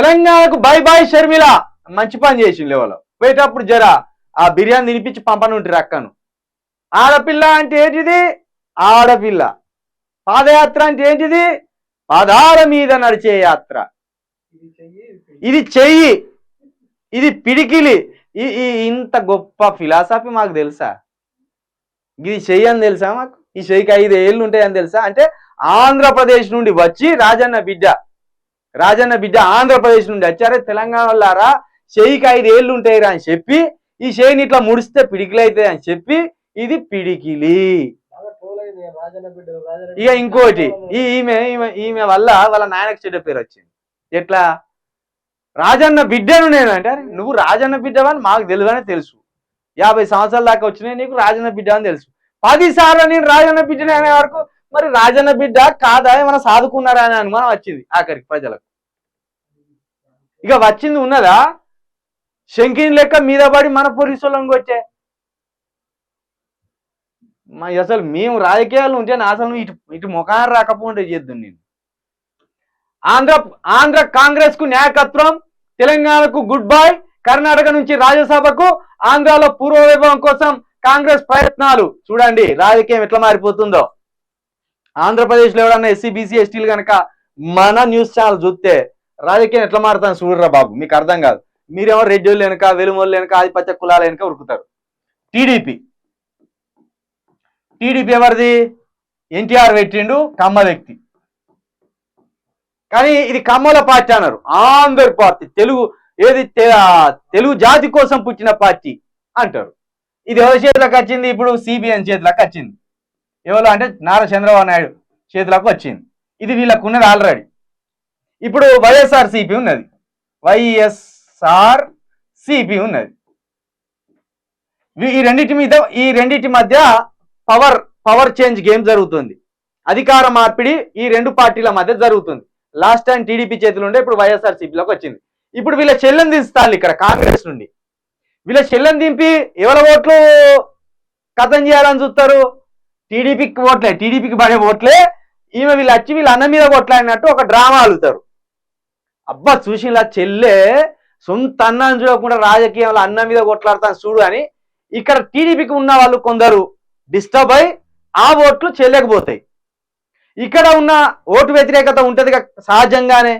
తెలంగాణకు by by Sharmila మంచి పని చేసింది ఎవరో పోయేటప్పుడు జర ఆ బిర్యానీ తినిపించి పంపని ఉంటుంది అక్కను. ఆడపిల్ల అంటే ఏంటిది? ఆడపిల్ల. పాదయాత్ర అంటే ఏంటిది? పాదాల మీద నడిచే యాత్ర. ఇది చెయ్యి, ఇది పిడికిలి. ఇంత గొప్ప ఫిలాసఫీ మాకు తెలుసా? ఇది చెయ్యి అని తెలుసా మాకు? ఈ చెయ్యికి 5 ఏళ్ళు ఉంటాయని తెలుసా? అంటే ఆంధ్రప్రదేశ్ నుండి వచ్చి రాజన్న బిడ్డ ఆంధ్రప్రదేశ్ నుండి వచ్చారే తెలంగాణ వాళ్ళారా, చెయ్యికి 5 ఏళ్ళు ఉంటాయిరా అని చెప్పి ఈ చెయ్యిని ఇట్లా ముడిస్తే పిడికిలి అవుతాయి అని చెప్పి ఇది పిడికిలి. ఇక ఇంకోటి ఈమె ఈమె వల్ల వాళ్ళ నాయనకు చెడ్డ పేరు వచ్చింది. ఎట్లా? రాజన్న బిడ్డను నేను అంటే, నువ్వు రాజన్న బిడ్డవని మాకు తెలియదని తెలుసు. 50 సంవత్సరాల దాకా వచ్చినాయి నీకు రాజన్న బిడ్డ అని తెలుసు. 10 సార్లు నేను రాజన్న బిడ్డని అనే వరకు మరి రాజన్న బిడ్డ కాదా ఏమైనా సాదుకున్నారా అనే అనుమానం వచ్చింది ఆఖరికి ప్రజలకు. ఇక వచ్చింది ఉన్నదా? శంకిని లెక్క మీద పడి మన పోలీసులను కొట్టే. అసలు మేము రాజకీయాలు ఉంటే అసలు ఇటు ముఖాన్ని రాకపోతే చేద్దాం. నేను ఆంధ్ర కాంగ్రెస్ కు న్యాయకత్వం, తెలంగాణకు గుడ్ బై, కర్ణాటక నుంచి రాజ్యసభకు, ఆంధ్రాలో పూర్వవైభవం కోసం కాంగ్రెస్ ప్రయత్నాలు. చూడండి రాజకీయం ఎట్లా మారిపోతుందో. ఆంధ్రప్రదేశ్ లో ఎవడన్నా ఎస్సీ బీసీ ఎస్టీలు కనుక మన న్యూస్ ఛానల్ చూస్తే రాజకీయం ఎట్లా మారుతాను చూడరా బాబు, మీకు అర్థం కాదు. మీరేమో రెడ్డిళ్ళు వెనుక, వెలుమోళ్ళు వెనుక, ఆదిపచ్చ కులాల వెనుక ఉరుకుతారు. టీడీపీ ఎవరిది? ఎన్టీఆర్ పెట్టిండు, కమ్మ వ్యక్తి. కానీ ఇది కమ్మల పార్టీ అన్నారు. ఆంధ్ర పార్టీ తెలుగు జాతి కోసం పుట్టిన పార్టీ అంటారు. ఇది ఎవరి చేతిలోకి వచ్చింది? ఇప్పుడు సిబిఎన్ చేతిలోకి వచ్చింది. ఎవరు అంటే నారా చంద్రబాబు నాయుడు చేతిలోకి వచ్చింది. ఇది వీళ్ళకు ఉన్నది ఆల్రెడీ. ఇప్పుడు వైఎస్ఆర్సీపీ ఉన్నది, వైఎస్ఆర్సీపీ ఉన్నది. ఈ రెండింటి మధ్య పవర్ చేంజ్ గేమ్ జరుగుతుంది. అధికార మార్పిడి ఈ రెండు పార్టీల మధ్య జరుగుతుంది. లాస్ట్ టైం టీడీపీ చేతిలో ఉండే, ఇప్పుడు వైఎస్ఆర్సీపీలోకి వచ్చింది. ఇప్పుడు వీళ్ళ చెల్లెని దించుతారు ఇక్కడ కాంగ్రెస్ నుండి. వీళ్ళ చెల్లెని దింపి ఎవరి ఓట్లు కథం చేయాలని చూస్తారు? టీడీపీకి పడే ఓట్లే ఈమె వీళ్ళు వచ్చి వీళ్ళ అన్న మీద కొట్లాడినట్టు ఒక డ్రామా అలుగుతారు. అబ్బా చూసి ఇలా చెల్లె సొంత అన్నాన్ని చూడకుండా రాజకీయంలో అన్న మీద కొట్లాడతాను చూడు అని ఇక్కడ టీడీపీకి ఉన్న వాళ్ళు కొందరు డిస్టర్బ్ అయి ఆ ఓట్లు చెల్లకపోతాయి. ఇక్కడ ఉన్న ఓటు వ్యతిరేకత ఉంటది సహజంగానే.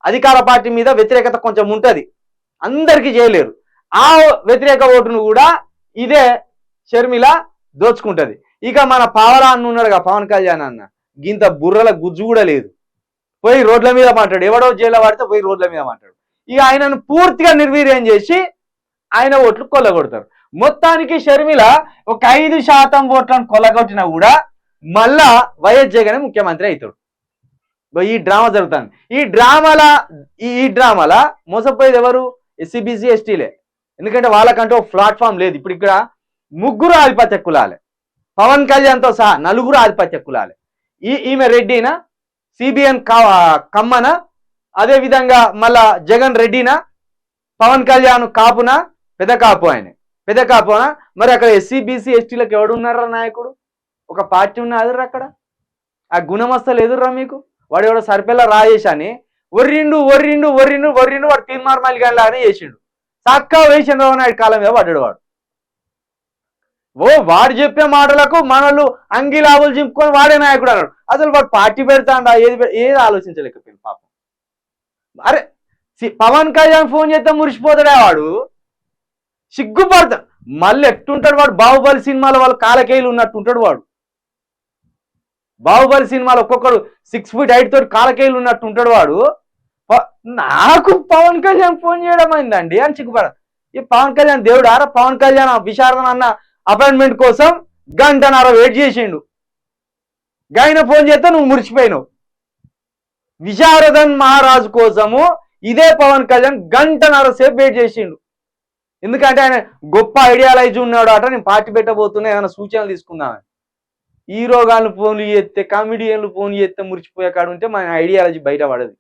అధికార పార్టీ మీద వ్యతిరేకత కొంచెం ఉంటది, అందరికీ చేయలేరు. ఆ వ్యతిరేక ఓటును కూడా ఇదే షర్మిల దోచుకుంటది. ఇక మన పావలా అన్న ఉన్నాడుగా, పవన్ కళ్యాణ్ అన్న, గింత బుర్రల గుజ్జు కూడా లేదు. పోయి రోడ్ల మీద మాట్లాడు, ఎవడో జైల్లో పడితే పోయి రోడ్ల మీద మాట్లాడు. ఇక ఆయనను పూర్తిగా నిర్వీర్యం చేసి ఆయన ఓట్లు కొల్లగొడతారు. మొత్తానికి షర్మిల ఒక 5% ఓట్లను కొల్లగొట్టినా కూడా మళ్ళా వైఎస్ జగన్ ముఖ్యమంత్రి అవుతాడు. ఈ డ్రామా జరుగుతుంది. ఈ డ్రామాల మోసపోయేది ఎవరు? ఎస్సీబీసీ ఎస్టీలే. ఎందుకంటే వాళ్ళకంటూ ప్లాట్ఫామ్ లేదు. ఇప్పుడు ఇక్కడ 3 ఆధిపత్య కులాలే, పవన్ కళ్యాణ్తో సహా 4 ఆధిపత్య కులాలే. ఈమె రెడ్డినా, సిబిఎన్ కమ్మన, అదే విధంగా మళ్ళా జగన్ రెడ్డినా, పవన్ కళ్యాణ్ కాపునా, పెద్ద కాపు మరి అక్కడ ఎస్సీబీసీ ఎస్టీలకు ఎవడున్నారా నాయకుడు? ఒక పార్టీ ఉన్నది అక్కడ. ఆ గుణమస్తలు ఎదుర్రా మీకు. వాడు ఎవడో సరిపెల్ల రాజేష్ అని ఒర్రిండు వాడు తీర్మార్ మల్లిగానే చేసిండు. చక్కా వేసి చంద్రబాబు నాయుడు కాలం మీద పడ్డాడు వాడు. వాడు చెప్పే మాటలకు మనలు అంగిలాబులు చింపుకొని వాడే నాయకుడు అన్నాడు. అసలు వాడు పార్టీ పెడతాడా? ఏది ఆలోచించలేకపోయింది పాపం. అరే పవన్ కళ్యాణ్ ఫోన్ చేస్తే మురిసిపోతాడే వాడు, సిగ్గుపడతాడు. మళ్ళీ ఎట్టుంటాడు వాడు? బాహుబలి సినిమాలో వాళ్ళు కాలకేయులు ఉన్నట్టు ఉంటాడు వాడు. బాహుబలి సినిమాలో ఒక్కొక్కడు 6 feet height తోటి కాలకేయులు ఉన్నట్టు ఉంటాడు వాడు. నాకు పవన్ కళ్యాణ్ ఫోన్ చేయడం అయిందండి అని సిగ్గుపడ. ఈ పవన్ కళ్యాణ్ దేవుడు ఆరా? పవన్ కళ్యాణ్ విశారద అన్న అపాయింట్మెంట్ కోసం 1.5 గంట వెయిట్ చేసిండు. గాయన ఫోన్ చేస్తే నువ్వు మురిసిపోయినావు. విశారదన్ మహారాజు కోసము ఇదే పవన్ కళ్యాణ్ 1.5 గంట సేపు వెయిట్ చేసిండు. ఎందుకంటే ఆయన గొప్ప ఐడియాలజీ ఉన్నాడు అట. నేను పార్టీ పెట్టబోతున్నా, ఏమైనా సూచనలు తీసుకుందామని. హీరోగాళ్ళు ఫోన్లు చేస్తే, కామెడియన్లు ఫోన్ చేస్తే మురిచిపోయే కాడు ఉంటే మన ఐడియాలజీ బయట పడదు.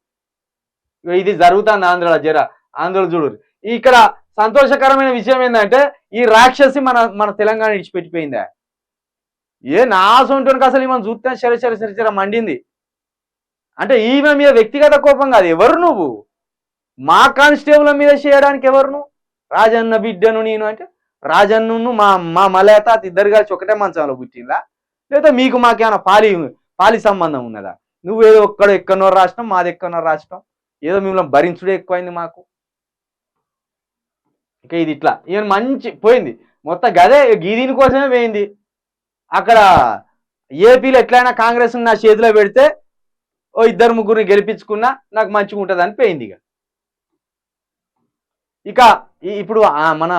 ఇది జరుగుతుంది ఆంధ్రలో. ఆంధ్రలో చూడు. ఇక్కడ సంతోషకరమైన విషయం ఏంటంటే ఈ రాక్షసి మన తెలంగాణ ఇడిచిపెట్టిపోయిందా? నా సొంటానికి అసలు ఈమెను చూస్తే సరే మండింది. అంటే ఈమె మీద వ్యక్తిగత కోపం కాదు. ఎవరు నువ్వు? మా కానిస్టేబుల్ మీద చేయడానికి ఎవరును? రాజన్న బిడ్డను నేను అంటే రాజన్ను మా మా మలయతాత ఇద్దరు కలిసి ఒకటే మంచంలో పుట్టిందా, లేదా మీకు మాకేమైనా పాలి సంబంధం ఉన్నదా? నువ్వేదో ఎక్కడో రాష్ట్రం, మాది ఎక్కడో రాష్ట్రం, ఏదో మిమ్మల్ని భరించుడే ఎక్కువైంది మాకు. ఇక ఇది ఇట్లా ఈయన మంచి పోయింది మొత్తం గదే దీనికోసమే పోయింది. అక్కడ ఏపీలో ఎట్లయినా కాంగ్రెస్ నా చేతిలో పెడితే ఓ ఇద్దరు ముగ్గురిని గెలిపించుకున్నా నాకు మంచిగా ఉంటుంది అని పోయింది. ఇక ఇప్పుడు మన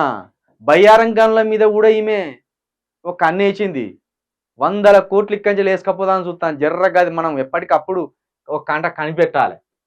బయ్యారం గన్ల మీద కూడా ఈమె ఒక కన్నేసింది. 100 కోట్లు ఇక్కడి నుంచి వేసుకపోదామని చూస్తాను. జర్రగా మనం ఎప్పటికప్పుడు ఒక కంట కనిపెట్టాలి.